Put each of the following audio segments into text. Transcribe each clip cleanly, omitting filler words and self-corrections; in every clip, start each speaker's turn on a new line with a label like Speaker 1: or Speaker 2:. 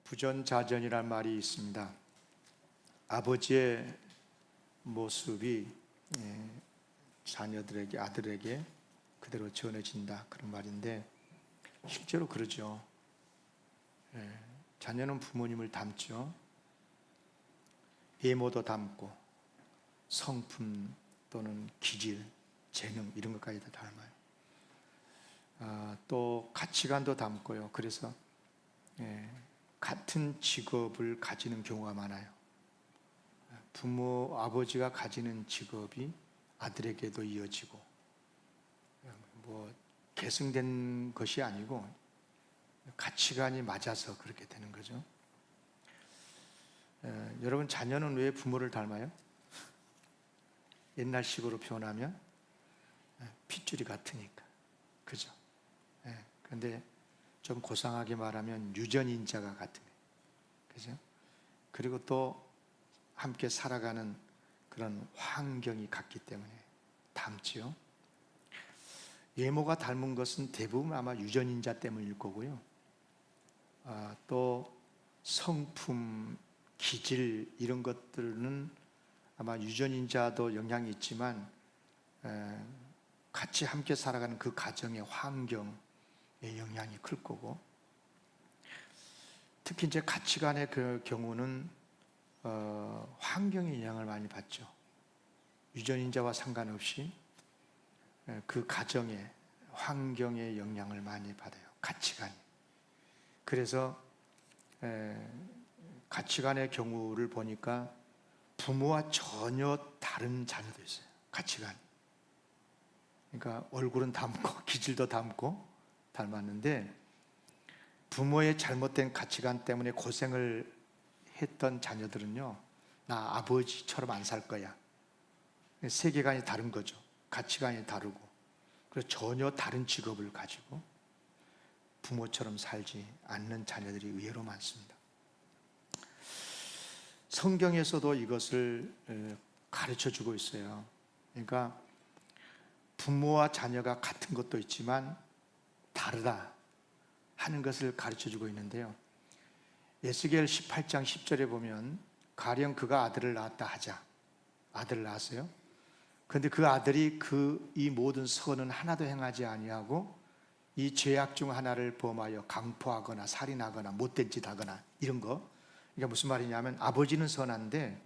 Speaker 1: 부전자전이란 말이 있습니다. 아버지의 모습이 자녀들에게, 아들에게 그대로 전해진다, 그런 말인데 실제로 그러죠. 자녀는 부모님을 닮죠. 외모도 닮고 성품 또는 기질, 재능 이런 것까지 다 닮아요. 또 가치관도 닮고요. 그래서 같은 직업을 가지는 경우가 많아요. 부모, 아버지가 가지는 직업이 아들에게도 이어지고, 계승된 것이 아니고 가치관이 맞아서 그렇게 되는 거죠. 여러분, 자녀는 왜 부모를 닮아요? 옛날식으로 표현하면 핏줄이 같으니까, 그죠? 그런데 좀 고상하게 말하면 유전인자가 같으면, 그죠? 그리고 또 함께 살아가는 그런 환경이 같기 때문에 닮지요. 외모가 닮은 것은 대부분 아마 유전인자 때문일 거고요. 또 성품, 기질 이런 것들은 아마 유전인자도 영향이 있지만 같이 함께 살아가는 그 가정의 환경의 영향이 클 거고, 특히 이제 가치관의 그 경우는 환경의 영향을 많이 받죠. 유전인자와 상관없이 그 가정의 환경의 영향을 많이 받아요, 가치관이. 그래서 가치관의 경우를 보니까 부모와 전혀 다른 자녀도 있어요, 가치관이. 그러니까 얼굴은 닮고 기질도 닮았는데 부모의 잘못된 가치관 때문에 고생을 했던 자녀들은요, 나 아버지처럼 안 살 거야. 세계관이 다른 거죠. 가치관이 다르고, 그래서 전혀 다른 직업을 가지고 부모처럼 살지 않는 자녀들이 의외로 많습니다. 성경에서도 이것을 가르쳐 주고 있어요. 그러니까 부모와 자녀가 같은 것도 있지만 다르다 하는 것을 가르쳐 주고 있는데요. 에스겔 18장 10절에 보면 가령 그가 아들을 낳았다 하자. 아들을 낳았어요. 그런데 그 아들이 이 모든 선은 하나도 행하지 아니하고 이 죄악 중 하나를 범하여 강포하거나 살인하거나 못된 짓 하거나 이런 거. 그러니까 무슨 말이냐면 아버지는 선한데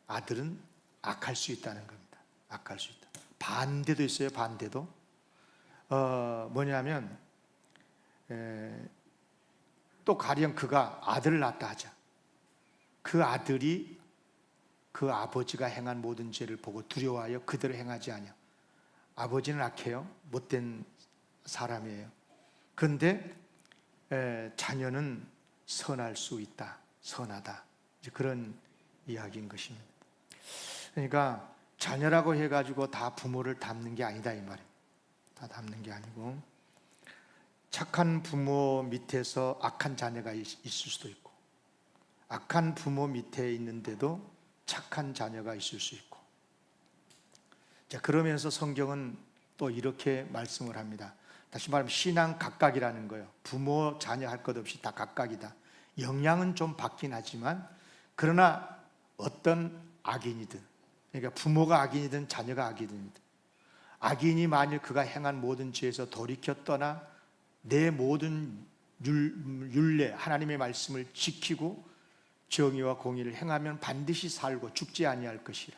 Speaker 1: 아들은 악할 수 있다는 겁니다. 악할 수 있다. 반대도 있어요. 반대도. 뭐냐면 또 가령 그가 아들을 낳았다 하자. 그 아들이 그 아버지가 행한 모든 죄를 보고 두려워하여 그대로 행하지 않아. 아버지는 악해요. 못된 사람이에요. 그런데 자녀는 선할 수 있다. 선하다. 이제 그런 이야기인 것입니다. 그러니까 자녀라고 해가지고 다 부모를 닮는 게 아니다, 이 말이에요. 다 닮는 게 아니고 착한 부모 밑에서 악한 자녀가 있을 수도 있고, 악한 부모 밑에 있는데도 착한 자녀가 있을 수 있고. 자, 그러면서 성경은 또 이렇게 말씀을 합니다. 다시 말하면 신앙 각각이라는 거예요. 부모, 자녀 할 것 없이 다 각각이다. 영향은 좀 받긴 하지만, 그러나 어떤 악인이든, 그러니까 부모가 악인이든 자녀가 악인이든, 악인이 만일 그가 행한 모든 죄에서 돌이켜 떠나 내 모든 율례, 하나님의 말씀을 지키고 정의와 공의를 행하면 반드시 살고 죽지 아니할 것이라.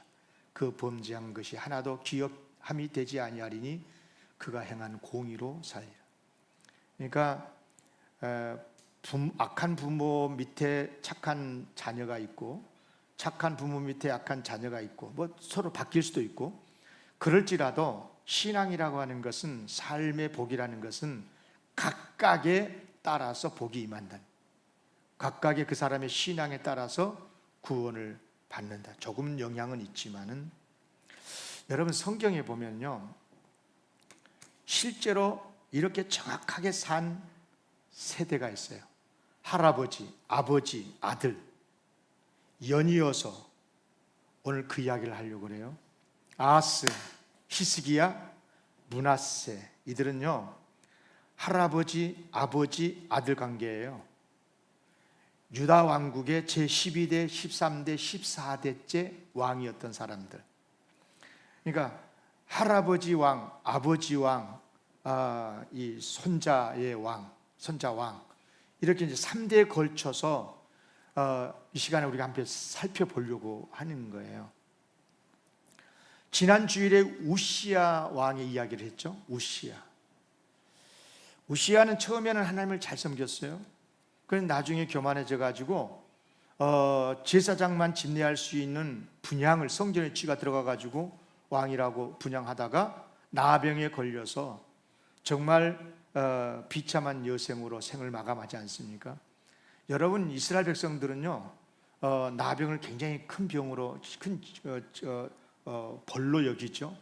Speaker 1: 그 범죄한 것이 하나도 기억함이 되지 아니하리니 그가 행한 공의로 살리라. 그러니까 악한 부모 밑에 착한 자녀가 있고, 착한 부모 밑에 악한 자녀가 있고, 서로 바뀔 수도 있고, 그럴지라도 신앙이라고 하는 것은, 삶의 복이라는 것은 각각에 따라서 복이 임한다. 각각의 그 사람의 신앙에 따라서 구원을 받는다. 조금 영향은 있지만은, 여러분 성경에 보면요, 실제로 이렇게 정확하게 산 세대가 있어요. 할아버지, 아버지, 아들 연이어서 오늘 그 이야기를 하려고 그래요. 아하스, 히스기야, 므낫세, 이들은요 할아버지, 아버지, 아들 관계예요. 유다 왕국의 제12대, 13대, 14대째 왕이었던 사람들. 그러니까 할아버지 왕, 아버지 왕, 이 손자의 왕, 손자 왕, 이렇게 이제 3대에 걸쳐서 이 시간에 우리가 함께 살펴보려고 하는 거예요. 지난 주일에 우시야 왕의 이야기를 했죠. 우시야는 처음에는 하나님을 잘 섬겼어요. 그런데 나중에 교만해져 가지고 제사장만 집례할 수 있는 분향을, 성전에 쥐가 들어가 가지고 왕이라고 분향하다가 나병에 걸려서 정말 비참한 여생으로 생을 마감하지 않습니까? 여러분, 이스라엘 백성들은요, 나병을 굉장히 큰 병으로, 큰 벌로 여기죠.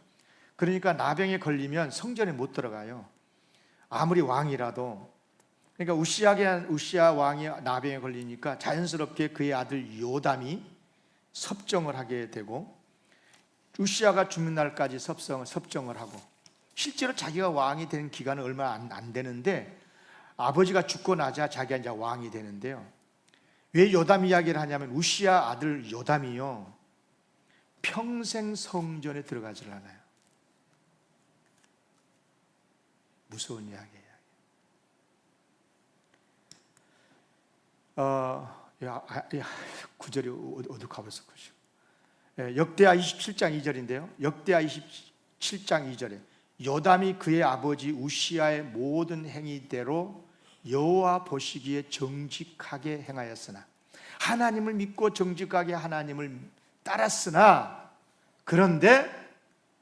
Speaker 1: 그러니까 나병에 걸리면 성전에 못 들어가요. 아무리 왕이라도. 그러니까 우시야 왕이 나병에 걸리니까 자연스럽게 그의 아들 요담이 섭정을 하게 되고, 우시야가 죽는 날까지 섭정을 하고, 실제로 자기가 왕이 되는 기간은 얼마 안 되는데 아버지가 죽고 나자 자기가 이제 왕이 되는데요. 왜 요담 이야기를 하냐면 우시야 아들 요담이요, 평생 성전에 들어가질 않아요. 무서운 이야기예요. 구절이 어디 가버렸어. 역대하 27장 2절인데요. 역대하 27장 2절에 요담이 그의 아버지 우시야의 모든 행위대로 여호와 보시기에 정직하게 행하였으나, 하나님을 믿고 정직하게 하나님을 따랐으나, 그런데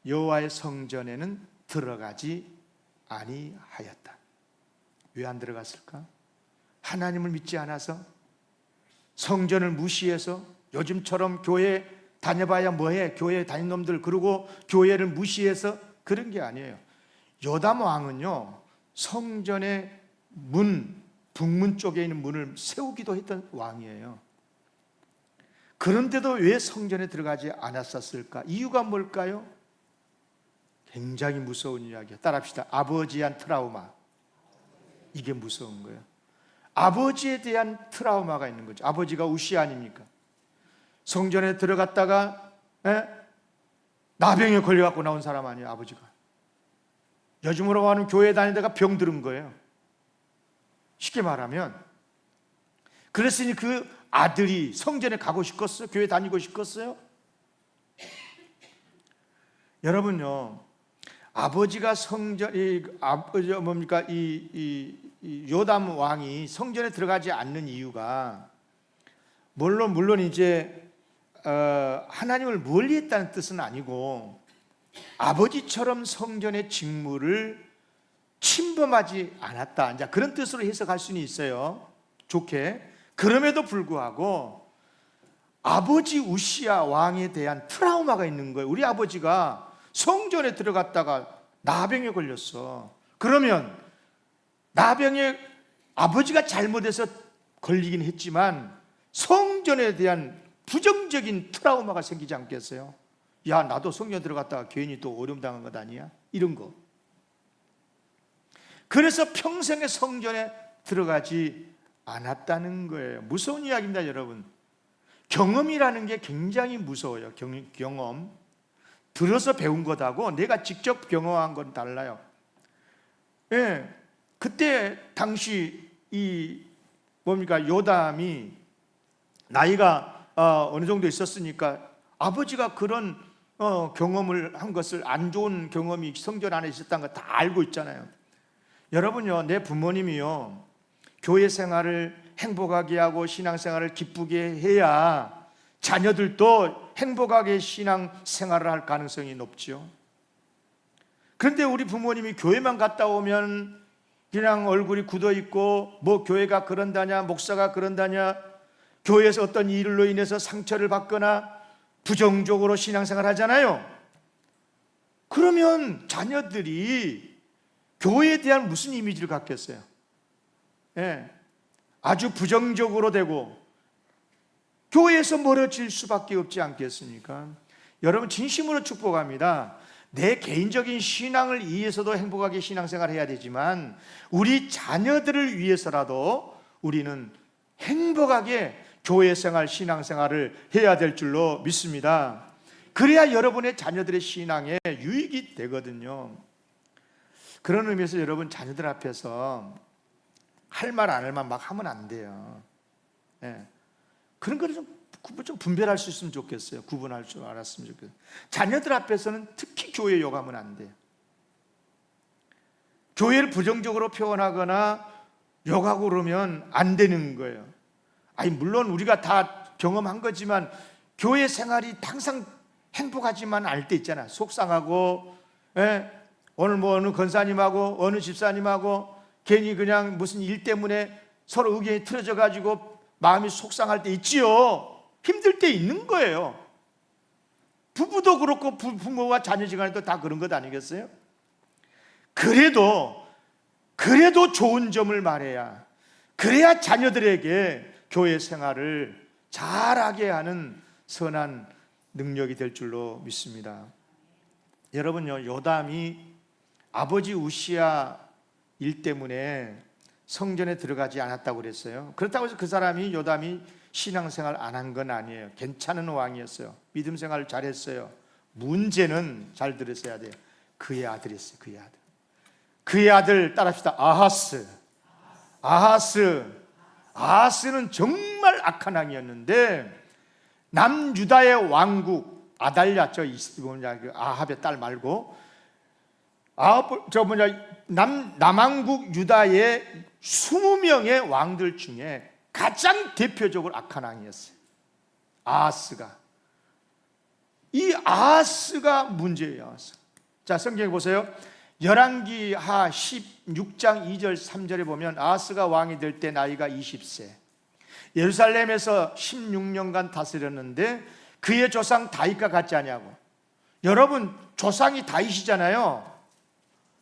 Speaker 1: 여호와의 성전에는 들어가지 아니하였다. 왜 안 들어갔을까? 하나님을 믿지 않아서, 성전을 무시해서, 요즘처럼 교회 다녀봐야 뭐해, 교회 다닌 놈들, 그리고 교회를 무시해서 그런 게 아니에요. 요담 왕은요, 성전의 문, 북문 쪽에 있는 문을 세우기도 했던 왕이에요. 그런데도 왜 성전에 들어가지 않았었을까? 이유가 뭘까요? 굉장히 무서운 이야기예요. 따라합시다. 아버지한 트라우마. 이게 무서운 거예요. 아버지에 대한 트라우마가 있는 거죠. 아버지가 우시야 아닙니까? 성전에 들어갔다가 나병에 걸려갖고 나온 사람 아니에요. 아버지가 요즘으로 하는 교회 다니다가 병 들은 거예요. 쉽게 말하면. 그랬으니 그 아들이 성전에 가고 싶겠어요? 교회 다니고 싶겠어요? 여러분요, 아버지가 요담 왕이 성전에 들어가지 않는 이유가 물론 이제 하나님을 멀리했다는 뜻은 아니고, 아버지처럼 성전의 직무를 침범하지 않았다, 이제 그런 뜻으로 해석할 수는 있어요, 좋게. 그럼에도 불구하고 아버지 우시야 왕에 대한 트라우마가 있는 거예요. 우리 아버지가 성전에 들어갔다가 나병에 걸렸어. 그러면 나병에 아버지가 잘못해서 걸리긴 했지만 성전에 대한 부정적인 트라우마가 생기지 않겠어요? 야, 나도 성전 들어갔다가 괜히 또 어려움 당한 것 아니야? 이런 거. 그래서 평생에 성전에 들어가지 않았다는 거예요. 무서운 이야기입니다, 여러분. 경험이라는 게 굉장히 무서워요. 경험. 들어서 배운 것하고 내가 직접 경험한 건 달라요. 예, 그때 당시 요담이 나이가 어느 정도 있었으니까 아버지가 그런 경험을 한 것을, 안 좋은 경험이 성전 안에 있었다는 거 다 알고 있잖아요. 여러분요, 내 부모님이요, 교회 생활을 행복하게 하고 신앙생활을 기쁘게 해야 자녀들도 행복하게 신앙생활을 할 가능성이 높죠. 그런데 우리 부모님이 교회만 갔다 오면 그냥 얼굴이 굳어있고, 뭐 교회가 그런다냐, 목사가 그런다냐, 교회에서 어떤 일로 인해서 상처를 받거나 부정적으로 신앙생활 하잖아요. 그러면 자녀들이 교회에 대한 무슨 이미지를 갖겠어요? 예, 아주 부정적으로 되고 교회에서 멀어질 수밖에 없지 않겠습니까? 여러분, 진심으로 축복합니다. 내 개인적인 신앙을 위해서도 행복하게 신앙생활을 해야 되지만 우리 자녀들을 위해서라도 우리는 행복하게 교회 생활, 신앙 생활을 해야 될 줄로 믿습니다. 그래야 여러분의 자녀들의 신앙에 유익이 되거든요. 그런 의미에서 여러분 자녀들 앞에서 할 말 안 할 말 막 하면 안 돼요. 예. 그런 거를 좀 분별할 수 있으면 좋겠어요. 구분할 줄 알았으면 좋겠어요. 자녀들 앞에서는 특히 교회 욕하면 안 돼요. 교회를 부정적으로 표현하거나 욕하고 그러면 안 되는 거예요. 아니 물론 우리가 다 경험한 거지만 교회 생활이 항상 행복하지만 않을 때 있잖아. 속상하고, 예? 오늘 뭐 어느 권사님하고 어느 집사님하고 괜히 그냥 무슨 일 때문에 서로 의견이 틀어져 가지고 마음이 속상할 때 있지요. 힘들 때 있는 거예요. 부부도 그렇고 부모와 자녀 시간에도 다 그런 것 아니겠어요? 그래도 좋은 점을 말해야, 그래야 자녀들에게 교회 생활을 잘하게 하는 선한 능력이 될 줄로 믿습니다. 여러분요, 요담이 아버지 우시야 일 때문에 성전에 들어가지 않았다고 그랬어요. 그렇다고 해서 그 사람이, 요담이 신앙생활 안 한 건 아니에요. 괜찮은 왕이었어요. 믿음 생활 잘했어요. 문제는, 잘 들으셔야 돼요, 그의 아들이었어요. 그의 아들 따라합시다. 아하스는 정말 악한 왕이었는데 남유다의 왕국 아달랴, 아합의 딸 말고 남왕국 유다의 20명의 왕들 중에 가장 대표적으로 악한 왕이었어요. 아하스가. 이 아하스가 문제예요. 자, 성경에 보세요. 열왕기하 16장 2절 3절에 보면 아하스가 왕이 될 때 나이가 20세, 예루살렘에서 16년간 다스렸는데 그의 조상 다윗과 같지 아니하고. 여러분, 조상이 다윗이잖아요.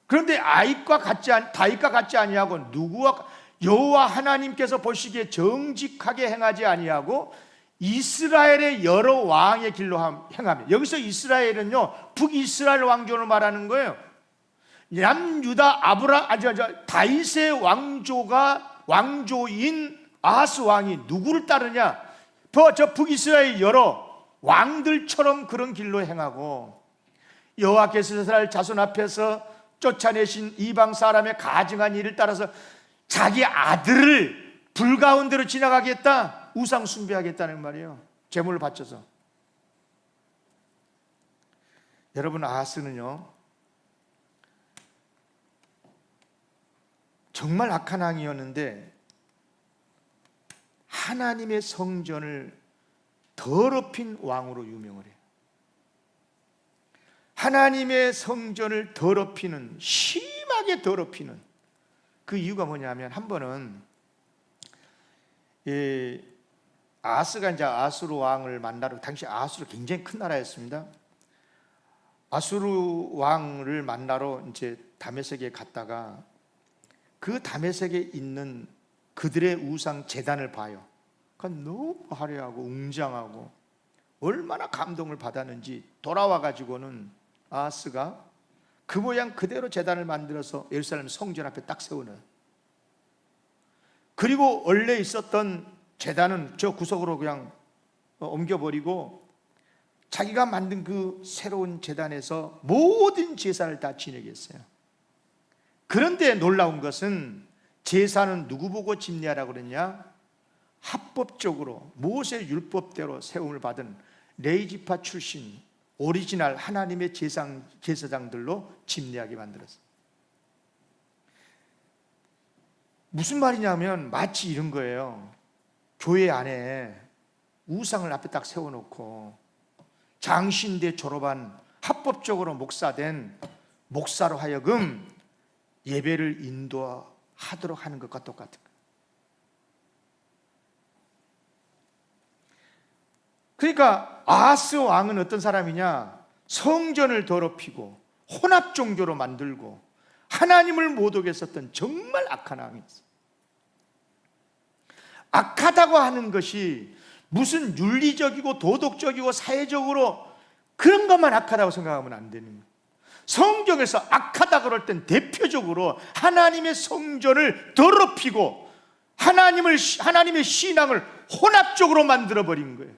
Speaker 1: 그런데 다윗과 같지 아니하고 누구와, 여호와 하나님께서 보시기에 정직하게 행하지 아니하고 이스라엘의 여러 왕의 길로 행하며. 여기서 이스라엘은요, 북이스라엘 왕조를 말하는 거예요. 남유다 다윗의 왕조인 아하스 왕이 누구를 따르냐? 저 북이스라엘 여러 왕들처럼 그런 길로 행하고, 여호와께서 이스라엘 자손 앞에서 쫓아내신 이방 사람의 가증한 일을 따라서 자기 아들을 불가운데로 지나가겠다, 우상 숭배하겠다는 말이에요. 제물을 바쳐서. 여러분, 아하스는요 정말 악한 왕이었는데 하나님의 성전을 더럽힌 왕으로 유명을 해요. 하나님의 성전을 더럽히는, 심하게 더럽히는 그 이유가 뭐냐면, 한 번은 아하스가 이제 아수르 왕을 만나러, 당시 아수르 굉장히 큰 나라였습니다. 아수르 왕을 만나러 이제 다메섹에 갔다가 그 다메섹에 있는 그들의 우상 제단을 봐요. 그러니까 너무 화려하고 웅장하고 얼마나 감동을 받았는지 돌아와 가지고는 아하스가 그 모양 그대로 제단을 만들어서 예루살렘 성전 앞에 딱 세우는. 그리고 원래 있었던 제단은 저 구석으로 그냥 옮겨버리고 자기가 만든 그 새로운 제단에서 모든 제사를 다 지내게 했어요. 그런데 놀라운 것은, 제사는 누구 보고 집례하라고 그랬냐? 합법적으로 모세 율법대로 세움을 받은 레위지파 출신 오리지널 하나님의 제사장들로 집례하게 만들었어요. 무슨 말이냐면 마치 이런 거예요. 교회 안에 우상을 앞에 딱 세워놓고 장신대 졸업한 합법적으로 목사된 목사로 하여금 예배를 인도하도록 하는 것과 똑같은 거예요. 그러니까 아하스 왕은 어떤 사람이냐? 성전을 더럽히고 혼합 종교로 만들고 하나님을 못 오게 했었던 정말 악한 왕이었어요. 악하다고 하는 것이 무슨 윤리적이고 도덕적이고 사회적으로 그런 것만 악하다고 생각하면 안 되는 거예요. 성경에서 악하다 그럴 땐 대표적으로 하나님의 성전을 더럽히고 하나님의 신앙을 혼합적으로 만들어버린 거예요.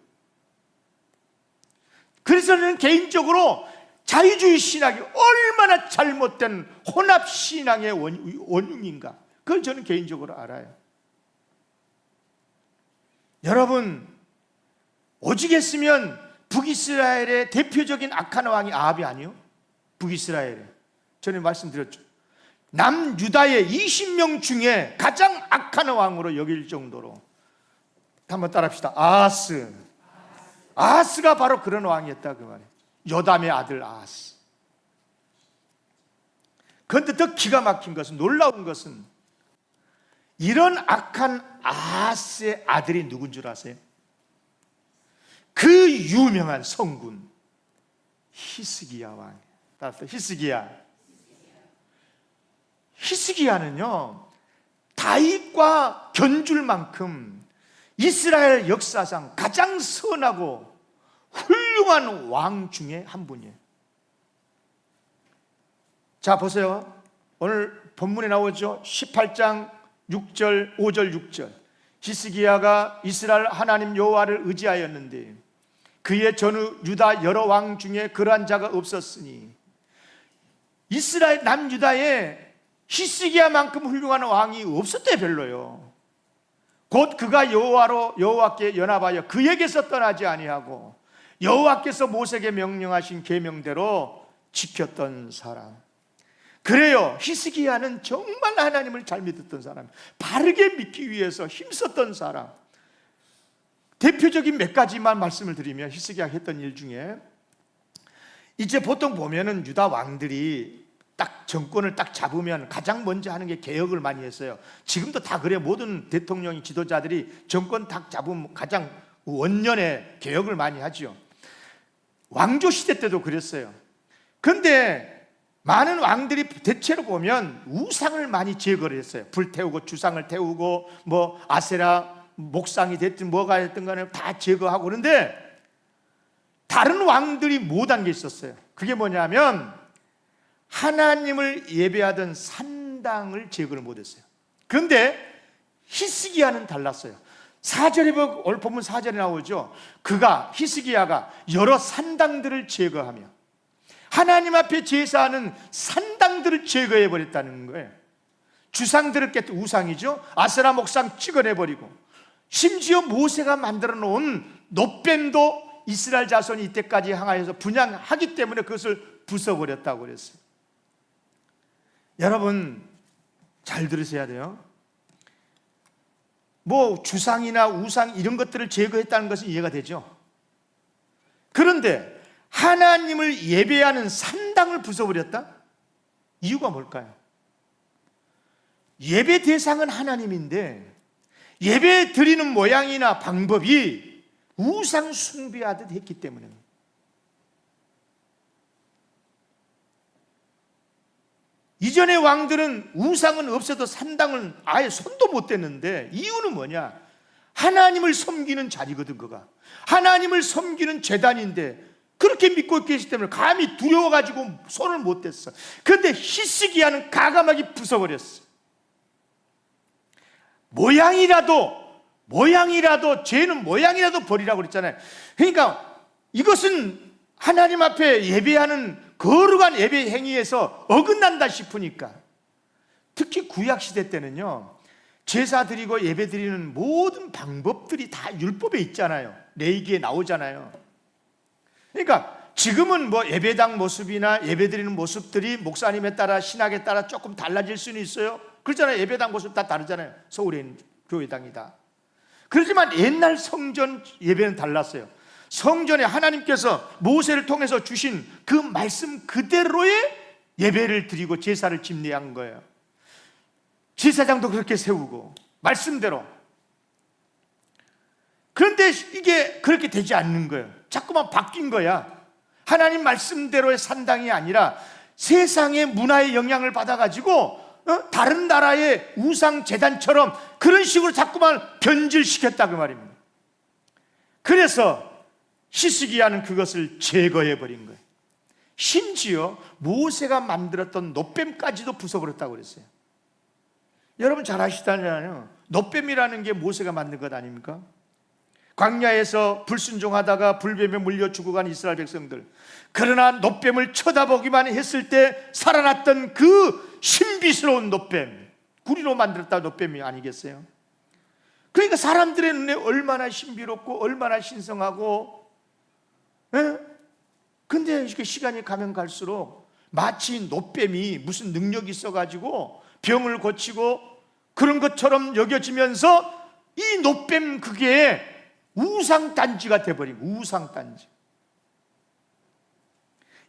Speaker 1: 그래서 저는 개인적으로 자유주의 신학이 얼마나 잘못된 혼합 신앙의 원흉인가, 그걸 저는 개인적으로 알아요. 여러분, 오직했으면 북이스라엘의 대표적인 악한 왕이 아합이 아니요? 북이스라엘에 전에 말씀드렸죠. 남유다의 20명 중에 가장 악한 왕으로 여길 정도로. 한번 따라합시다. 아하스가 바로 그런 왕이었다 그 말이에요. 요담의 아들 아하스. 그런데 더 기가 막힌 것은, 놀라운 것은, 이런 악한 아하스의 아들이 누군 줄 아세요? 그 유명한 성군 히스기야 왕. 따라서 히스기야는요, 다윗과 견줄 만큼 이스라엘 역사상 가장 선하고 훌륭한 왕 중에 한 분이에요. 자, 보세요. 오늘 본문에 나오죠. 18장 6절, 5절, 6절. 히스기야가 이스라엘 하나님 여호와를 의지하였는데 그의 전후 유다 여러 왕 중에 그러한 자가 없었으니, 이스라엘 남유다에 히스기야만큼 훌륭한 왕이 없었대, 별로요. 곧 그가 여호와께 연합하여 그에게서 떠나지 아니하고 여호와께서 모세에게 명령하신 계명대로 지켰던 사람. 그래요, 히스기야는 정말 하나님을 잘 믿었던 사람, 바르게 믿기 위해서 힘썼던 사람. 대표적인 몇 가지만 말씀을 드리면, 히스기야가 했던 일 중에, 이제 보통 보면은 유다 왕들이 딱 정권을 딱 잡으면 가장 먼저 하는 게 개혁을 많이 했어요. 지금도 다 그래요. 모든 대통령이, 지도자들이 정권 딱 잡으면 가장 원년에 개혁을 많이 하죠. 왕조 시대 때도 그랬어요. 그런데 많은 왕들이 대체로 보면 우상을 많이 제거를 했어요. 불태우고 주상을 태우고 뭐 아세라 목상이 됐든 뭐가 됐든 간에 다 제거하고. 그런데 다른 왕들이 못한 게 있었어요. 그게 뭐냐면 하나님을 예배하던 산당을 제거를 못했어요. 그런데 히스기야는 달랐어요. 4절에, 오늘 본문 4절에 나오죠. 히스기야가 여러 산당들을 제거하며, 하나님 앞에 제사하는 산당들을 제거해 버렸다는 거예요. 주상들을 깼, 우상이죠. 아세라 목상 찍어내버리고, 심지어 모세가 만들어 놓은 놋뱀도 이스라엘 자손이 이때까지 향하여서 분양하기 때문에 그것을 부숴버렸다고 그랬어요. 여러분, 잘 들으셔야 돼요. 뭐 주상이나 우상 이런 것들을 제거했다는 것은 이해가 되죠. 그런데 하나님을 예배하는 산당을 부숴버렸다? 이유가 뭘까요? 예배 대상은 하나님인데 예배 드리는 모양이나 방법이 우상 숭배하듯 했기 때문입니다. 이전의 왕들은 우상은 없어도 산당은 아예 손도 못 댔는데, 이유는 뭐냐? 하나님을 섬기는 자리거든. 그가 하나님을 섬기는 제단인데 그렇게 믿고 계시기 때문에 감히 두려워가지고 손을 못 댔어. 그런데 히스기야는 가감하게 부숴버렸어. 모양이라도 죄는 모양이라도 버리라고 그랬잖아요. 그러니까 이것은 하나님 앞에 예배하는 거룩한 예배 행위에서 어긋난다 싶으니까. 특히 구약시대 때는요, 제사 드리고 예배 드리는 모든 방법들이 다 율법에 있잖아요. 레위기에 나오잖아요. 그러니까 지금은 뭐 예배당 모습이나 예배 드리는 모습들이 목사님에 따라, 신학에 따라 조금 달라질 수는 있어요. 그렇잖아요. 예배당 모습 다 다르잖아요. 서울에 있는 교회당이다. 그렇지만 옛날 성전 예배는 달랐어요. 성전에 하나님께서 모세를 통해서 주신 그 말씀 그대로의 예배를 드리고 제사를 집례한 거예요. 제사장도 그렇게 세우고 말씀대로. 그런데 이게 그렇게 되지 않는 거예요. 자꾸만 바뀐 거야. 하나님 말씀대로의 산당이 아니라 세상의 문화의 영향을 받아가지고 다른 나라의 우상 제단처럼 그런 식으로 자꾸만 변질시켰다 그 말입니다. 그래서 히스기야는 그것을 제거해 버린 거예요. 심지어 모세가 만들었던 놋뱀까지도 부숴버렸다고 그랬어요. 여러분 잘 아시잖아요. 놋뱀이라는 게 모세가 만든 것 아닙니까? 광야에서 불순종하다가 불뱀에 물려 죽어간 이스라엘 백성들, 그러나 놋뱀을 쳐다보기만 했을 때 살아났던 그 신비스러운 놋뱀, 구리로 만들었다 놋뱀이 아니겠어요? 그러니까 사람들의 눈에 얼마나 신비롭고 얼마나 신성하고, 근데 이렇게 시간이 가면 갈수록 마치 놋뱀이 무슨 능력이 있어가지고 병을 고치고 그런 것처럼 여겨지면서 이 놋뱀 그게 우상단지가 돼버린 우상단지.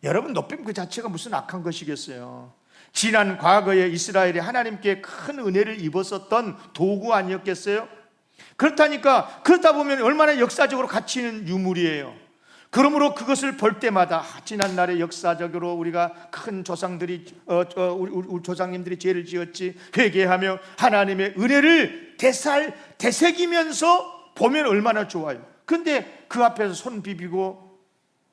Speaker 1: 여러분, 놋뱀 그 자체가 무슨 악한 것이겠어요? 지난 과거에 이스라엘이 하나님께 큰 은혜를 입었었던 도구 아니었겠어요? 그렇다 보면 얼마나 역사적으로 가치 있는 유물이에요. 그러므로 그것을 볼 때마다 지난날의 역사적으로 우리가 큰 조상들이 우리 조상님들이 죄를 지었지, 회개하며 하나님의 은혜를 되새기면서 보면 얼마나 좋아요. 근데 그 앞에서 손 비비고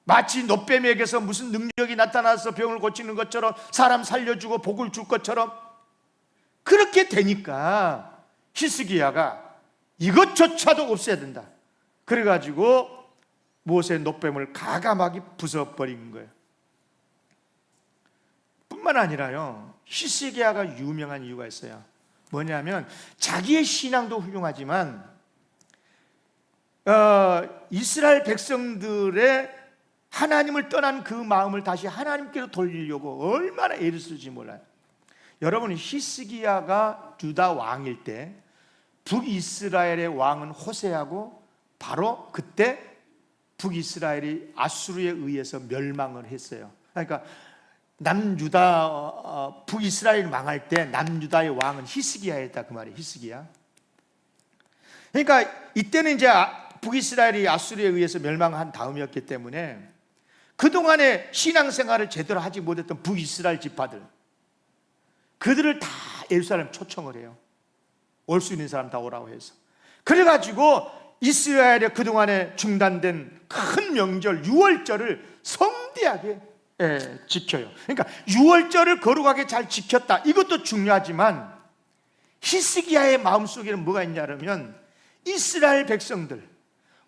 Speaker 1: 마치 놋뱀에게서 무슨 능력이 나타나서 병을 고치는 것처럼, 사람 살려주고 복을 줄 것처럼 그렇게 되니까 히스기야가 이것조차도 없애야 된다. 그래가지고 모세의 놋뱀을 가감하게 부숴버린 거예요. 뿐만 아니라요, 히스기야가 유명한 이유가 있어요. 뭐냐면 자기의 신앙도 훌륭하지만 이스라엘 백성들의 하나님을 떠난 그 마음을 다시 하나님께로 돌리려고 얼마나 애를 쓰지 몰라요. 여러분, 히스기야가 유다 왕일 때 북이스라엘의 왕은 호세아고, 바로 그때 북이스라엘이 아수르에 의해서 멸망을 했어요. 그러니까 남유다, 북이스라엘 망할 때 남유다의 왕은 히스기야였다, 그 말이에요. 히스기야. 그러니까 이때는 이제 북이스라엘이 아수르에 의해서 멸망한 다음이었기 때문에 그동안에 신앙생활을 제대로 하지 못했던 북이스라엘 지파들, 그들을 다 예루살렘 초청을 해요. 올 수 있는 사람 다 오라고 해서. 그래가지고 이스라엘의 그동안에 중단된 큰 명절 유월절을 성대하게 지켜요. 그러니까 유월절을 거룩하게 잘 지켰다, 이것도 중요하지만 히스기야의 마음속에는 뭐가 있냐면, 이스라엘 백성들,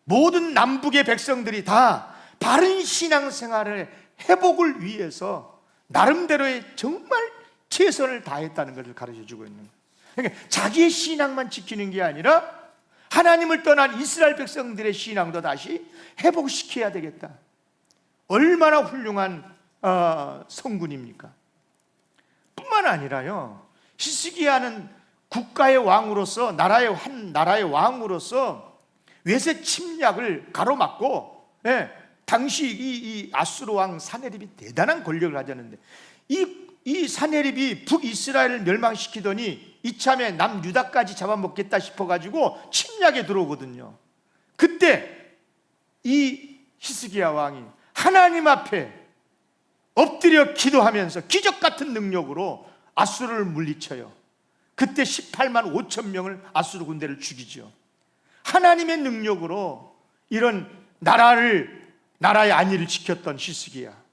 Speaker 1: 모든 남북의 백성들이 다 바른 신앙생활의 회복을 위해서 나름대로의 정말 최선을 다했다는 것을 가르쳐주고 있는 거예요. 그러니까 자기의 신앙만 지키는 게 아니라 하나님을 떠난 이스라엘 백성들의 신앙도 다시 회복시켜야 되겠다. 얼마나 훌륭한 성군입니까? 뿐만 아니라요, 히스기야는 국가의 왕으로서, 한 나라의 왕으로서 외세 침략을 가로막고, 당시 이 아수르 왕 사네립이 대단한 권력을 가졌는데, 이 사네립이 북이스라엘을 멸망시키더니 이참에 남유다까지 잡아먹겠다 싶어가지고 침략에 들어오거든요. 그때 이 히스기야 왕이 하나님 앞에 엎드려 기도하면서 기적 같은 능력으로 아수르를 물리쳐요. 그때 18만 5천 명을 아수르 군대를 죽이죠. 하나님의 능력으로 이런 나라의 안위를 지켰던 히스기야.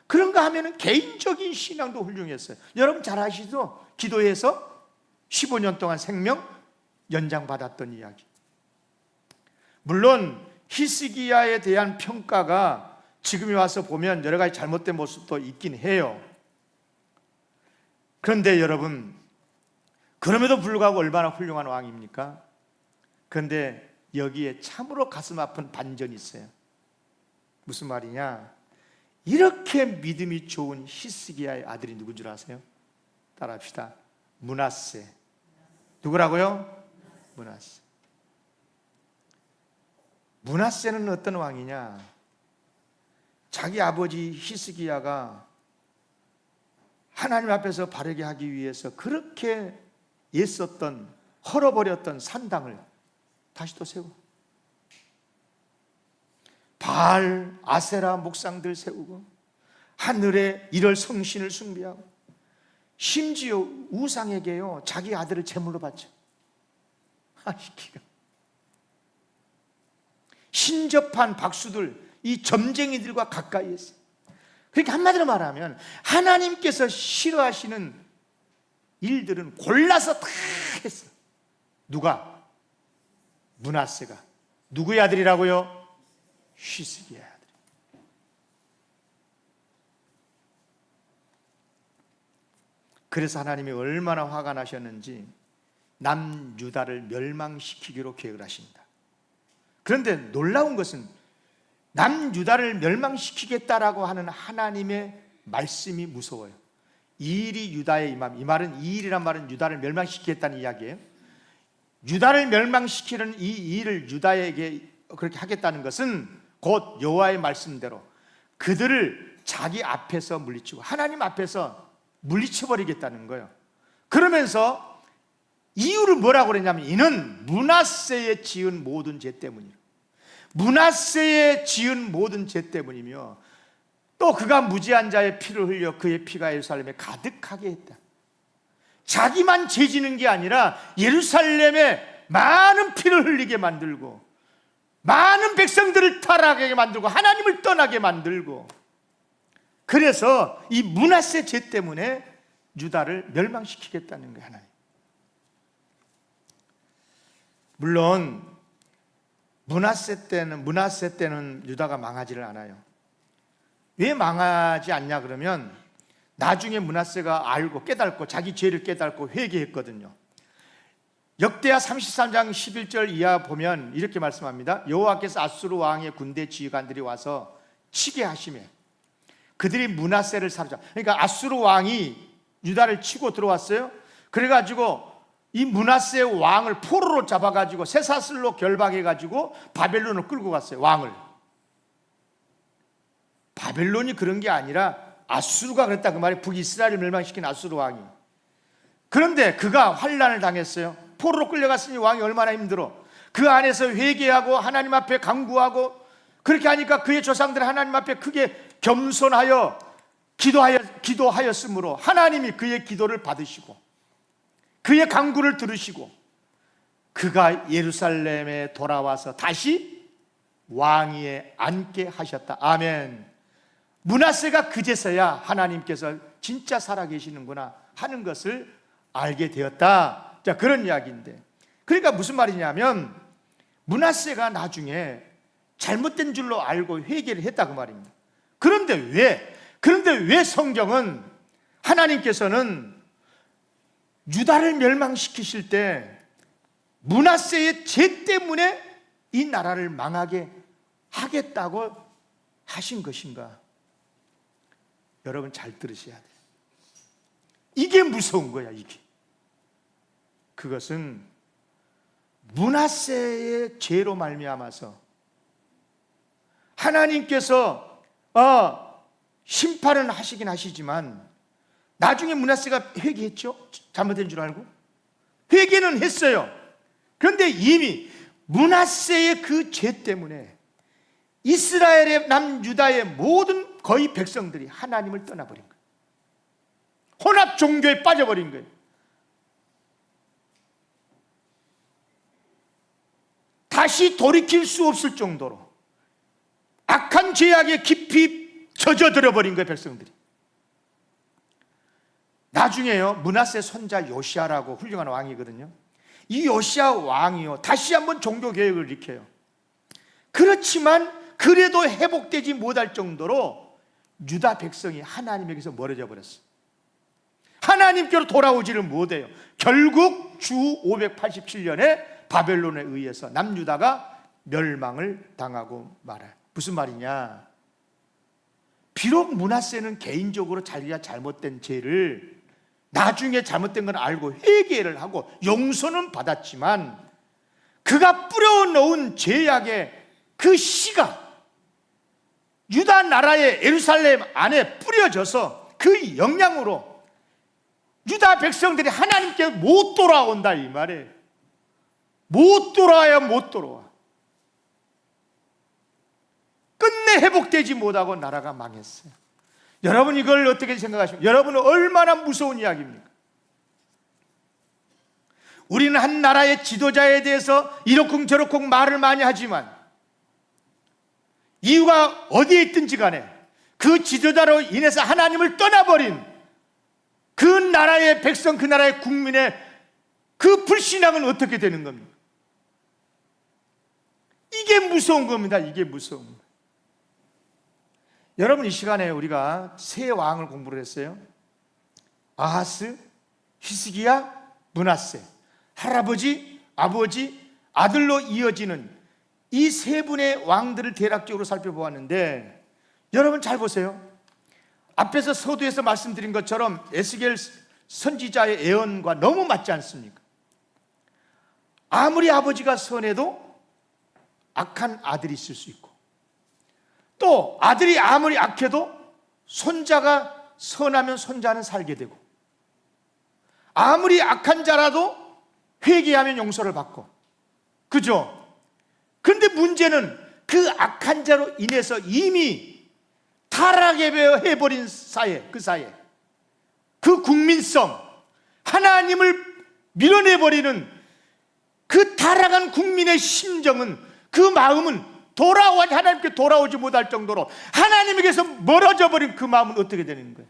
Speaker 1: 그런가 하면은 개인적인 신앙도 훌륭했어요. 여러분 잘 아시죠? 기도해서 15년 동안 생명 연장받았던 이야기. 물론 히스기야에 대한 평가가 지금에 와서 보면 여러 가지 잘못된 모습도 있긴 해요. 그런데 여러분, 그럼에도 불구하고 얼마나 훌륭한 왕입니까? 그런데 여기에 참으로 가슴 아픈 반전이 있어요. 무슨 말이냐? 이렇게 믿음이 좋은 히스기야의 아들이 누군 줄 아세요? 따라합시다. 므낫세. 누구라고요? 므낫세. 므낫세는 어떤 왕이냐? 자기 아버지 히스기야가 하나님 앞에서 바르게 하기 위해서 그렇게 애썼던, 헐어버렸던 산당을 다시 또 세워. 바알, 아세라 목상들 세우고, 하늘에 이럴 성신을 숭배하고, 심지어 우상에게요 자기 아들을 제물로 바쳐. 기가. 신접한 박수들, 이 점쟁이들과 가까이 했어. 그러니까 한마디로 말하면 하나님께서 싫어하시는 일들은 골라서 다 했어. 누가? 므낫세가. 누구의 아들이라고요? 히스기야의 아들. 그래서 하나님이 얼마나 화가 나셨는지 남유다를 멸망시키기로 계획을 하십니다. 그런데 놀라운 것은 남유다를 멸망시키겠다라고 하는 하나님의 말씀이 무서워요. 이 일이 유다에 임함. 이 말은, 이 일이란 말은 유다를 멸망시키겠다는 이야기예요. 유다를 멸망시키는 이 일을 유다에게 그렇게 하겠다는 것은 곧 여호와의 말씀대로 그들을 자기 앞에서 물리치고 하나님 앞에서 물리쳐버리겠다는 거예요. 그러면서 이유를 뭐라고 그랬냐면, 이는 므낫세에 지은 모든 죄 때문이에요. 므낫세에 지은 모든 죄 때문이며, 또 그가 무지한 자의 피를 흘려 그의 피가 예루살렘에 가득하게 했다. 자기만 죄 지는 게 아니라 예루살렘에 많은 피를 흘리게 만들고, 많은 백성들을 타락하게 만들고, 하나님을 떠나게 만들고, 그래서 이 므낫세 죄 때문에 유다를 멸망시키겠다는 거예요, 하나님. 물론 므낫세 때는 유다가 망하지를 않아요. 왜 망하지 않냐 그러면, 나중에 므낫세가 알고 깨닫고 자기 죄를 깨닫고 회개했거든요. 역대하 33장 11절 이하 보면 이렇게 말씀합니다. 여호와께서 아수르 왕의 군대 지휘관들이 와서 치게 하시매 그들이 므낫세를 사로잡. 그러니까 아수르 왕이 유다를 치고 들어왔어요. 그래가지고 이 므낫세 왕을 포로로 잡아가지고 쇠사슬로 결박해가지고 바벨론을 끌고 갔어요. 왕을. 바벨론이 그런 게 아니라 아수르가 그랬다 그 말이, 북이스라엘을 멸망시킨 아수르 왕이. 그런데 그가 환난을 당했어요. 포로로 끌려갔으니 왕이 얼마나 힘들어. 그 안에서 회개하고 하나님 앞에 간구하고, 그렇게 하니까 그의 조상들은 하나님 앞에 크게 겸손하여 기도하였으므로 하나님이 그의 기도를 받으시고 그의 간구를 들으시고 그가 예루살렘에 돌아와서 다시 왕위에 앉게 하셨다. 아멘. 므낫세가 그제서야 하나님께서 진짜 살아계시는구나 하는 것을 알게 되었다. 자, 그런 이야기인데, 그러니까 무슨 말이냐면, 므낫세가 나중에 잘못된 줄로 알고 회개를 했다 그 말입니다. 그런데 왜 성경은 하나님께서는 유다를 멸망시키실 때 므낫세의 죄 때문에 이 나라를 망하게 하겠다고 하신 것인가? 여러분 잘 들으셔야 돼요. 이게 무서운 거야, 이게. 그것은 므낫세의 죄로 말미암아서 하나님께서 심판은 하시긴 하시지만, 나중에 므낫세가 회개했죠? 잘못된 줄 알고 회개는 했어요. 그런데 이미 므낫세의 그 죄 때문에 이스라엘의 남유다의 모든 거의 백성들이 하나님을 떠나버린 거예요. 혼합 종교에 빠져버린 거예요. 다시 돌이킬 수 없을 정도로 악한 죄악에 깊이 젖어들어 버린 거예요, 백성들이. 나중에요, 므낫세 손자 요시아라고 훌륭한 왕이거든요. 이 요시아 왕이요, 다시 한번 종교 개혁을 일으켜요. 그렇지만 그래도 회복되지 못할 정도로 유다 백성이 하나님에게서 멀어져 버렸어요. 하나님께로 돌아오지를 못해요. 결국 주 587년에 바벨론에 의해서 남유다가 멸망을 당하고 말아요. 무슨 말이냐? 비록 므낫세는 개인적으로 자기가 잘못된 죄를 나중에 잘못된 걸 알고 회개를 하고 용서는 받았지만, 그가 뿌려놓은 죄악의 그 씨가 유다 나라의 예루살렘 안에 뿌려져서 그 영향으로 유다 백성들이 하나님께 못 돌아온다 이 말이에요. 못 돌아와야 못 돌아와. 끝내 회복되지 못하고 나라가 망했어요. 여러분 이걸 어떻게 생각하십니까? 여러분은 얼마나 무서운 이야기입니까? 우리는 한 나라의 지도자에 대해서 이러쿵저러쿵 말을 많이 하지만, 이유가 어디에 있든지 간에 그 지도자로 인해서 하나님을 떠나버린 그 나라의 백성, 그 나라의 국민의 그 불신앙은 어떻게 되는 겁니까? 이게 무서운 겁니다. 이게 무서운 겁니다. 여러분, 이 시간에 우리가 세 왕을 공부를 했어요. 아하스, 히스기야, 므낫세. 할아버지, 아버지, 아들로 이어지는 이 세 분의 왕들을 대략적으로 살펴보았는데, 여러분 잘 보세요. 앞에서 서두에서 말씀드린 것처럼 에스겔 선지자의 예언과 너무 맞지 않습니까? 아무리 아버지가 선해도 악한 아들이 있을 수 있고, 또 아들이 아무리 악해도 손자가 선하면 손자는 살게 되고, 아무리 악한 자라도 회개하면 용서를 받고, 그죠? 근데 문제는 그 악한 자로 인해서 이미 타락해버린 사회, 그 사회, 그 국민성, 하나님을 밀어내버리는 그 타락한 국민의 심정은, 그 마음은 하나님께 돌아오지 못할 정도로 하나님에게서 멀어져 버린 그 마음은 어떻게 되는 거예요?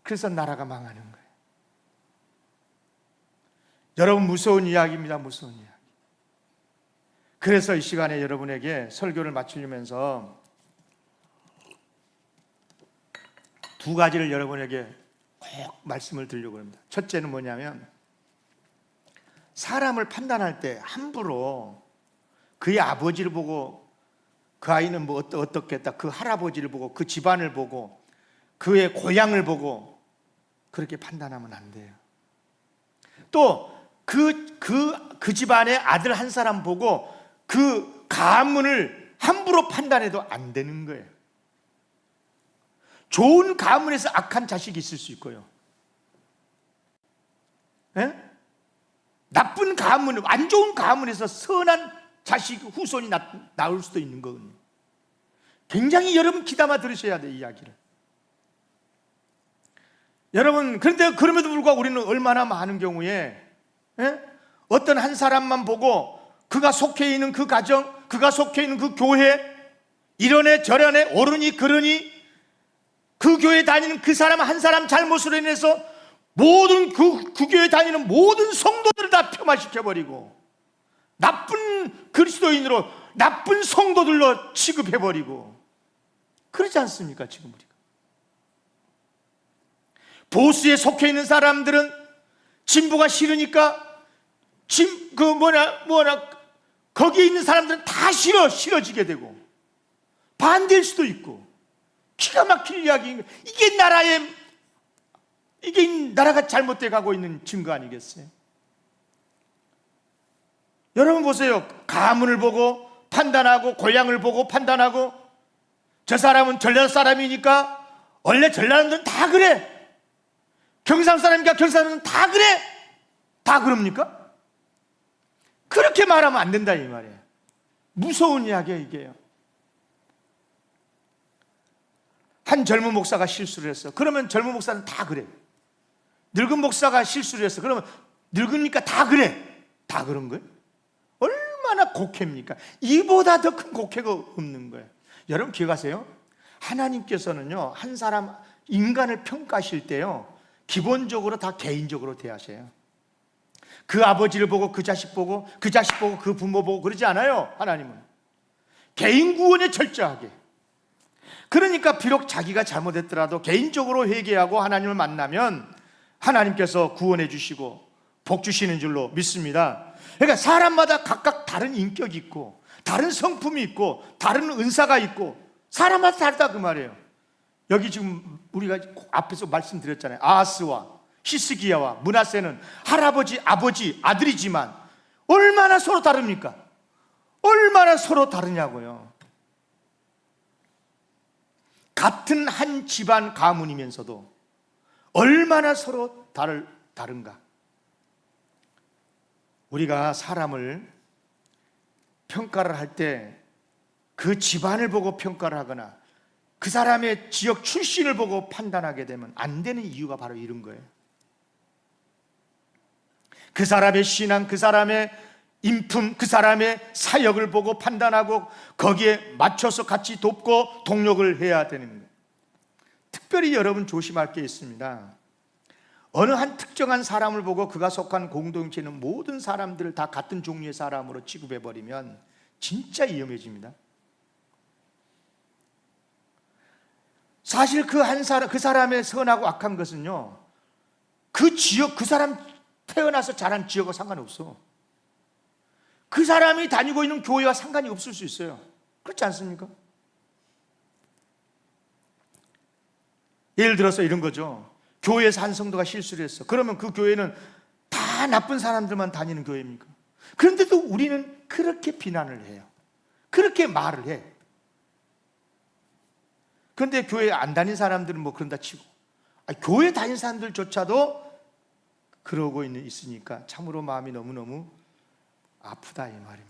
Speaker 1: 그래서 나라가 망하는 거예요. 여러분, 무서운 이야기입니다. 무서운 이야기. 그래서 이 시간에 여러분에게 설교를 마치면서 두 가지를 여러분에게 꼭 말씀을 드리려고 합니다. 첫째는 뭐냐면, 사람을 판단할 때 함부로 그의 아버지를 보고, 그 아이는 뭐 어떻겠다, 그 할아버지를 보고, 그 집안을 보고, 그의 고향을 보고 그렇게 판단하면 안 돼요. 또 그 집안의 아들 한 사람 보고 그 가문을 함부로 판단해도 안 되는 거예요. 좋은 가문에서 악한 자식이 있을 수 있고요, 예? 나쁜 가문, 안 좋은 가문에서 선한 자식, 후손이 나올 수도 있는 거거든요. 굉장히 여러분 귀담아 들으셔야 돼요, 이야기를. 여러분, 그런데 그럼에도 불구하고 우리는 얼마나 많은 경우에, 예? 어떤 한 사람만 보고 그가 속해 있는 그 가정, 그가 속해 있는 그 교회, 이러네 저러네, 옳으니 그러니, 그 교회 다니는 그 사람 한 사람 잘못으로 인해서 모든 그 교회 다니는 모든 성도들을 다 폄하시켜버리고, 나쁜 그리스도인으로, 나쁜 성도들로 취급해버리고, 그러지 않습니까? 지금 우리가 보수에 속해 있는 사람들은 진보가 싫으니까 거기에 있는 사람들은 다 싫어지게 되고 반대일 수도 있고, 기가 막힐 이야기인 거예요. 이게 나라가 잘못돼 가고 있는 증거 아니겠어요? 여러분 보세요. 가문을 보고 판단하고, 고향을 보고 판단하고, 저 사람은 전라도 사람이니까 원래 전라도는 다 그래, 경상 사람이니까 경상도는 다 그래, 다 그럽니까? 그렇게 말하면 안 된다 이 말이에요. 무서운 이야기예요, 이게요. 한 젊은 목사가 실수를 했어. 그러면 젊은 목사는 다 그래. 늙은 목사가 실수를 했어. 그러면 늙으니까 다 그래. 다 그런 거예요? 얼마나 곡해입니까? 이보다 더 큰 곡해가 없는 거예요. 여러분 기억하세요? 하나님께서는요, 한 사람, 인간을 평가하실 때요, 기본적으로 다 개인적으로 대하셔요. 그 아버지를 보고 그 자식 보고, 그 자식 보고 그 부모 보고 그러지 않아요. 하나님은 개인 구원에 철저하게. 그러니까 비록 자기가 잘못했더라도 개인적으로 회개하고 하나님을 만나면 하나님께서 구원해 주시고 복 주시는 줄로 믿습니다. 그러니까 사람마다 각각 다른 인격이 있고, 다른 성품이 있고, 다른 은사가 있고, 사람마다 다르다 그 말이에요. 여기 지금 우리가 앞에서 말씀드렸잖아요. 아하스와 히스기야와 므낫세는 할아버지, 아버지, 아들이지만 얼마나 서로 다릅니까? 얼마나 서로 다르냐고요. 같은 한 집안 가문이면서도 얼마나 서로 다른가. 우리가 사람을 평가를 할 때 그 집안을 보고 평가를 하거나 그 사람의 지역 출신을 보고 판단하게 되면 안 되는 이유가 바로 이런 거예요. 그 사람의 신앙, 그 사람의 인품, 그 사람의 사역을 보고 판단하고 거기에 맞춰서 같이 돕고 동력을 해야 되는 거예요. 특별히 여러분 조심할 게 있습니다. 어느 한 특정한 사람을 보고 그가 속한 공동체는 모든 사람들을 다 같은 종류의 사람으로 취급해버리면 진짜 위험해집니다. 사실 그 사람의 선하고 악한 것은요, 그 지역, 그 사람 태어나서 자란 지역과 상관없어. 그 사람이 다니고 있는 교회와 상관이 없을 수 있어요. 그렇지 않습니까? 예를 들어서 이런 거죠. 교회에서 한 성도가 실수를 했어. 그러면 그 교회는 다 나쁜 사람들만 다니는 교회입니까? 그런데도 우리는 그렇게 비난을 해요. 그렇게 말을 해. 그런데 교회 안 다닌 사람들은 뭐 그런다 치고, 교회 다닌 사람들조차도 그러고 있으니까 참으로 마음이 너무너무 아프다 이 말입니다.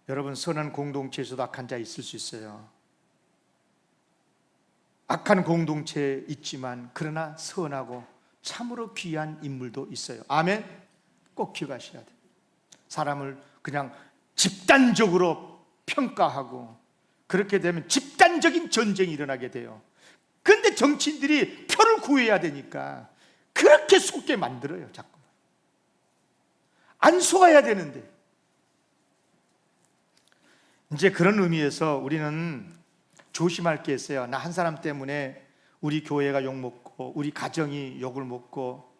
Speaker 1: 여러분, 선한 공동체에서도 악한 자 있을 수 있어요. 악한 공동체에 있지만 그러나 선하고 참으로 귀한 인물도 있어요. 아멘? 꼭 기억하셔야 돼요. 사람을 그냥 집단적으로 평가하고 그렇게 되면 집단적인 전쟁이 일어나게 돼요. 그런데 정치인들이 표를 구해야 되니까 그렇게 속게 만들어요. 자꾸 안 속아야 되는데. 이제 그런 의미에서 우리는 조심할 게 있어요. 나 한 사람 때문에 우리 교회가 욕먹고 우리 가정이 욕을 먹고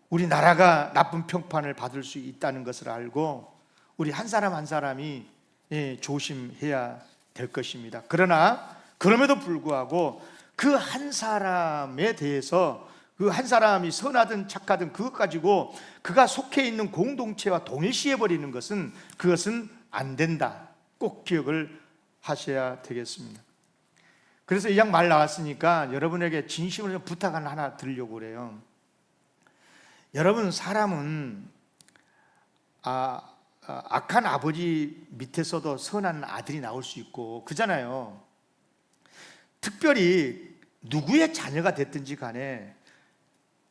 Speaker 1: 우리 나라가 나쁜 평판을 받을 수 있다는 것을 알고 우리 한 사람 한 사람이 조심해야 될 것입니다. 그러나 그럼에도 불구하고 그 한 사람에 대해서 그 한 사람이 선하든 착하든 그것 가지고 그가 속해 있는 공동체와 동일시해버리는 것은 그것은 안 된다. 꼭 기억을 하셔야 되겠습니다. 그래서 이 양 말 나왔으니까 여러분에게 진심으로 부탁 하나 드리려고 그래요. 여러분, 사람은 악한 아버지 밑에서도 선한 아들이 나올 수 있고 그러잖아요. 특별히 누구의 자녀가 됐든지 간에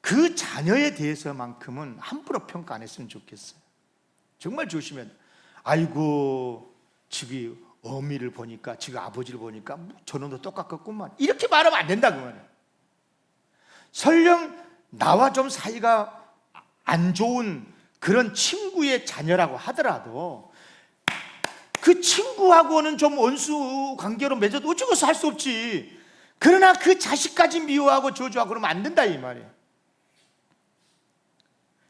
Speaker 1: 그 자녀에 대해서만큼은 함부로 평가 안 했으면 좋겠어요. 정말 조심해야 돼요. 아이고, 저기 어미를 보니까, 지금 아버지를 보니까 저놈도 똑같겠구만, 이렇게 말하면 안 된다 그 말이에요. 설령 나와 좀 사이가 안 좋은 그런 친구의 자녀라고 하더라도 그 친구하고는 좀 원수 관계로 맺어도 어쩌고서 할 수 없지. 그러나 그 자식까지 미워하고 저주하고 그러면 안 된다 이 말이에요.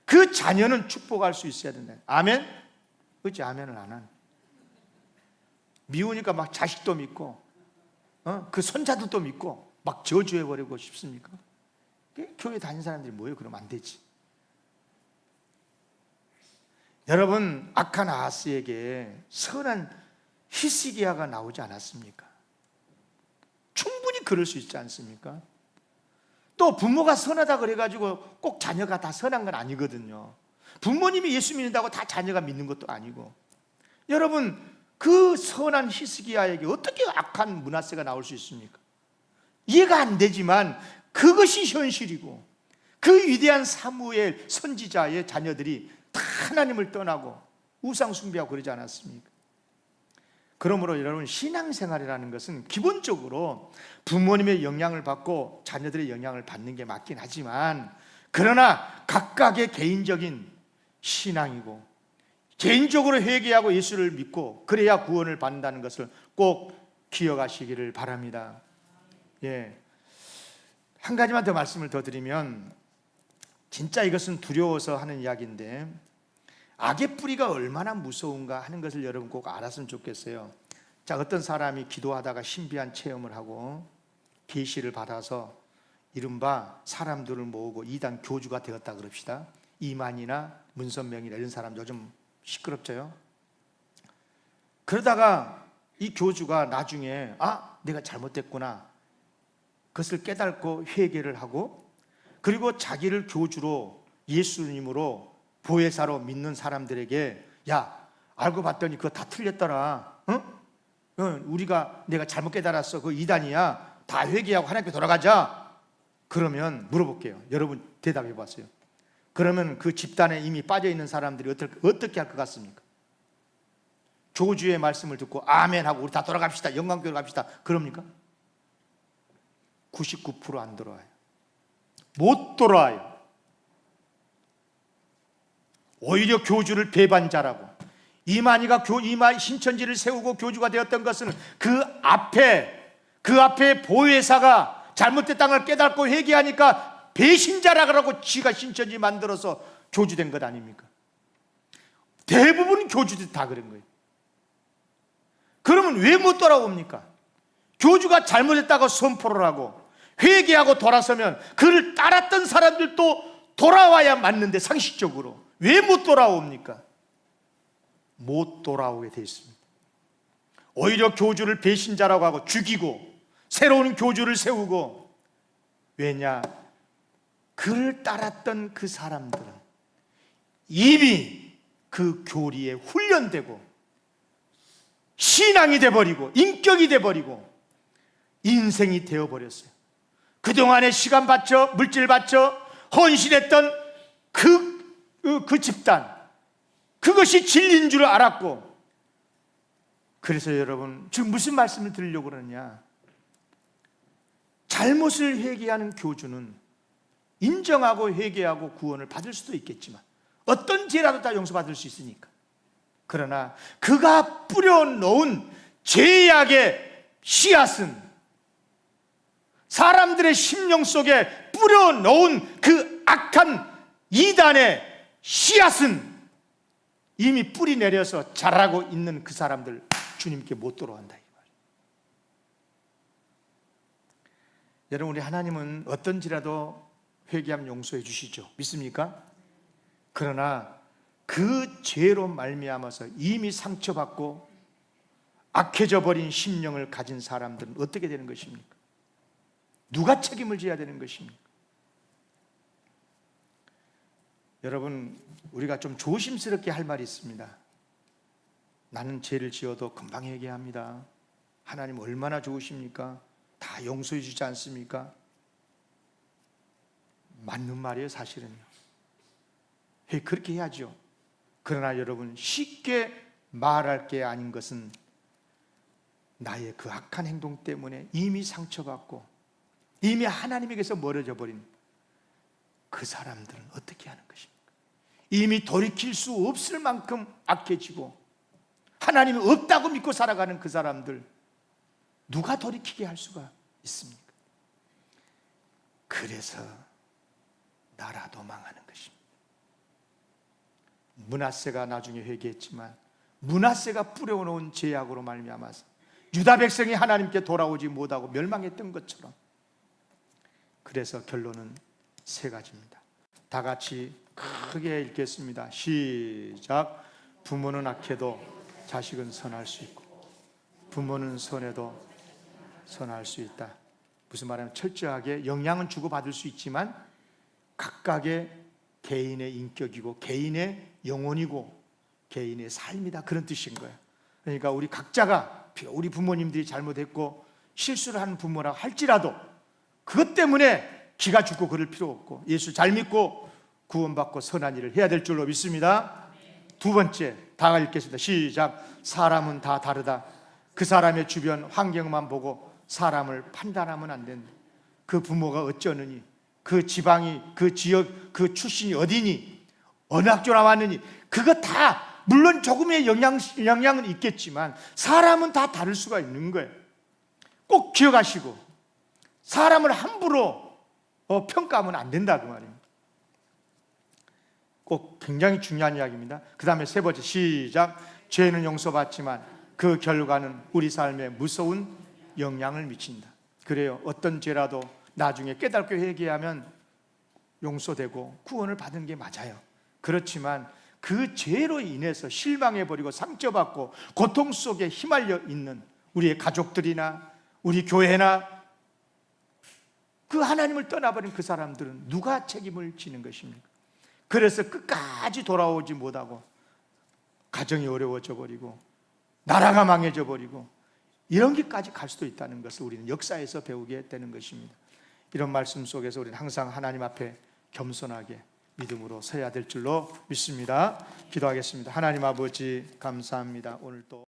Speaker 1: 그 자녀는 축복할 수 있어야 된다. 아멘? 어찌 아멘을 안 하는? 미우니까 막 자식도 믿고 그 손자들도 믿고 막 저주해버리고 싶습니까? 교회 다니는 사람들이 뭐예요? 그러면 안 되지. 여러분, 악한 아하스에게 선한 히스기야가 나오지 않았습니까? 충분히 그럴 수 있지 않습니까? 또 부모가 선하다 그래가지고 꼭 자녀가 다 선한 건 아니거든요. 부모님이 예수 믿는다고 다 자녀가 믿는 것도 아니고. 여러분, 그 선한 히스기야에게 어떻게 악한 므낫세가 나올 수 있습니까? 이해가 안 되지만 그것이 현실이고, 그 위대한 사무엘 선지자의 자녀들이 다 하나님을 떠나고 우상 숭배하고 그러지 않았습니까? 그러므로 여러분, 신앙생활이라는 것은 기본적으로 부모님의 영향을 받고 자녀들의 영향을 받는 게 맞긴 하지만, 그러나 각각의 개인적인 신앙이고 개인적으로 회개하고 예수를 믿고 그래야 구원을 받는다는 것을 꼭 기억하시기를 바랍니다. 한 가지만 더 말씀을 더 드리면, 진짜 이것은 두려워서 하는 이야기인데 악의 뿌리가 얼마나 무서운가 하는 것을 여러분 꼭 알았으면 좋겠어요. 자, 어떤 사람이 기도하다가 신비한 체험을 하고 계시를 받아서 이른바 사람들을 모으고 이단 교주가 되었다 그럽시다. 이만이나 문선명이나 이런 사람 요즘 시끄럽죠. 그러다가 이 교주가 나중에 내가 잘못됐구나, 그것을 깨닫고 회개를 하고, 그리고 자기를 교주로 예수님으로 보혜사로 믿는 사람들에게, 야, 알고 봤더니 그거 다 틀렸더라. 내가 잘못 깨달았어. 그거 이단이야. 다 회개하고 하나님께 돌아가자. 그러면 물어볼게요. 여러분 대답해 봤어요. 그러면 그 집단에 이미 빠져있는 사람들이 어떻게 할 것 같습니까? 교주의 말씀을 듣고 아멘하고 우리 다 돌아갑시다, 영광교회로 갑시다, 그럽니까? 99% 안 들어와요. 못 돌아와요. 오히려 교주를 배반자라고. 이만희가 신천지를 세우고 교주가 되었던 것은 그 앞에 보혜사가 잘못된 걸 깨닫고 회개하니까 배신자라고 지가 신천지 만들어서 교주된 것 아닙니까? 대부분 교주들이 다 그런 거예요. 그러면 왜 못 돌아옵니까? 교주가 잘못했다고 선포를 하고 회개하고 돌아서면 그를 따랐던 사람들도 돌아와야 맞는데, 상식적으로 왜 못 돌아옵니까? 못 돌아오게 돼 있습니다. 오히려 교주를 배신자라고 하고 죽이고 새로운 교주를 세우고. 왜냐? 그를 따랐던 그 사람들은 이미 그 교리에 훈련되고 신앙이 돼버리고 인격이 돼버리고 인생이 되어버렸어요. 그동안에 시간 바쳐 물질 바쳐 헌신했던 그 집단, 그것이 진리인 줄 알았고. 그래서 여러분, 지금 무슨 말씀을 드리려고 그러냐? 잘못을 회개하는 교주는 인정하고 회개하고 구원을 받을 수도 있겠지만, 어떤 죄라도 다 용서받을 수 있으니까. 그러나 그가 뿌려놓은 죄악의 씨앗은, 사람들의 심령 속에 뿌려놓은 그 악한 이단의 씨앗은 이미 뿌리 내려서 자라고 있는 그 사람들, 주님께 못 돌아간다 이 말이에요. 여러분, 우리 하나님은 어떤지라도 회개하면 용서해 주시죠. 믿습니까? 그러나 그 죄로 말미암아서 이미 상처받고 악해져 버린 심령을 가진 사람들은 어떻게 되는 것입니까? 누가 책임을 져야 되는 것입니까? 여러분, 우리가 좀 조심스럽게 할 말이 있습니다. 나는 죄를 지어도 금방 회개합니다. 하나님 얼마나 좋으십니까? 다 용서해 주지 않습니까? 맞는 말이에요, 사실은요. 그렇게 해야죠. 그러나 여러분, 쉽게 말할 게 아닌 것은 나의 그 악한 행동 때문에 이미 상처받고 이미 하나님에게서 멀어져 버린 그 사람들은 어떻게 하는 것입니까? 이미 돌이킬 수 없을 만큼 악해지고 하나님이 없다고 믿고 살아가는 그 사람들, 누가 돌이키게 할 수가 있습니까? 그래서 나라도 망하는 것입니다. 므낫세가 나중에 회개했지만 므낫세가 뿌려놓은 죄악으로 말미암아서 유다 백성이 하나님께 돌아오지 못하고 멸망했던 것처럼, 그래서 결론은 세 가지입니다. 다 같이 크게 읽겠습니다. 시작. 부모는 악해도 자식은 선할 수 있고 부모는 선해도 선할 수 있다. 무슨 말이냐면 철저하게 영향은 주고받을 수 있지만 각각의 개인의 인격이고 개인의 영혼이고 개인의 삶이다, 그런 뜻인 거예요. 그러니까 우리 각자가, 우리 부모님들이 잘못했고 실수를 하는 부모라 할지라도 그것 때문에 기가 죽고 그럴 필요 없고 예수 잘 믿고 구원받고 선한 일을 해야 될 줄로 믿습니다. 두 번째, 다 읽겠습니다. 시작. 사람은 다 다르다. 그 사람의 주변 환경만 보고 사람을 판단하면 안 된다. 그 부모가 어쩌느니, 그 지방이, 그 지역, 그 출신이 어디니, 어느 학교 나왔느니, 그거 다 물론 조금의 영향은 있겠지만 사람은 다 다를 수가 있는 거예요. 꼭 기억하시고 사람을 함부로 평가하면 안 된다, 그 말입니다. 꼭 굉장히 중요한 이야기입니다. 그 다음에 세 번째, 시작. 죄는 용서받지만 그 결과는 우리 삶에 무서운 영향을 미친다. 그래요, 어떤 죄라도 나중에 깨닫고 회개하면 용서되고 구원을 받은 게 맞아요. 그렇지만 그 죄로 인해서 실망해버리고 상처받고 고통 속에 휘말려 있는 우리의 가족들이나 우리 교회나 그 하나님을 떠나버린 그 사람들은 누가 책임을 지는 것입니까? 그래서 끝까지 돌아오지 못하고 가정이 어려워져 버리고 나라가 망해져 버리고 이런 길까지 갈 수도 있다는 것을 우리는 역사에서 배우게 되는 것입니다. 이런 말씀 속에서 우리는 항상 하나님 앞에 겸손하게 믿음으로 서야 될 줄로 믿습니다. 기도하겠습니다. 하나님 아버지, 감사합니다. 오늘 또